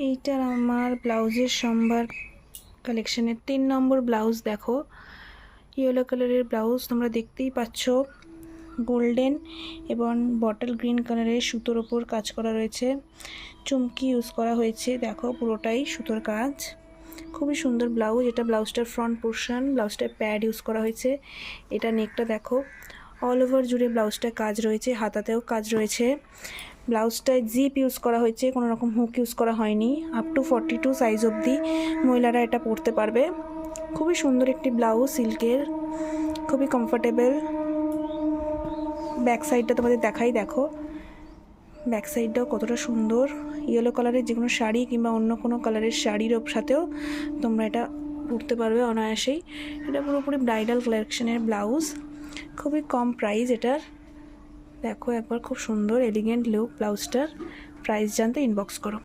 এইটার আমার ব্লাউজের সম্ভার কালেকশনের 3 নম্বর ব্লাউজ। দেখো ইয়েলো কালারের ব্লাউজ, তোমরা দেখতেই পাচ্ছ গোল্ডেন এবং বটল গ্রিন কালারের সুতোর ওপর কাজ করা রয়েছে, চুমকি ইউজ করা হয়েছে। দেখো পুরোটাই সুতোর কাজ, খুবই সুন্দর ব্লাউজ। এটা ব্লাউজটার ফ্রন্ট পোর্শন, ব্লাউজটায় প্যাড ইউজ করা হয়েছে। এটা নেকটা দেখো, অল ওভার জুড়ে ব্লাউজটা কাজ রয়েছে, হাতাতেও কাজ রয়েছে। ব্লাউজটায় জিপ ইউজ করা হয়েছে, কোনো রকম হুক ইউজ করা হয়নি। আপ টু 42 সাইজ অবধি মহিলারা এটা পরতে পারবে। খুবই সুন্দর একটি ব্লাউজ, সিল্কের, খুবই কমফোর্টেবল। ব্যাক সাইডটা তোমাদের দেখাই, দেখো ব্যাক সাইডটাও কতটা সুন্দর। ইয়েলো কালারের যে কোনো শাড়ি কিংবা অন্য কোনো কালারের শাড়ির সাথেও তোমরা এটা পরতে পারবে অনায়াসেই। এটা পুরোপুরি ব্রাইডাল কালেকশনের ব্লাউজ, খুবই কম প্রাইস এটার। দেখো একবার, খুব সুন্দর এলিগেন্ট লুক ব্লাউজটার। প্রাইস জানতে ইনবক্স করো।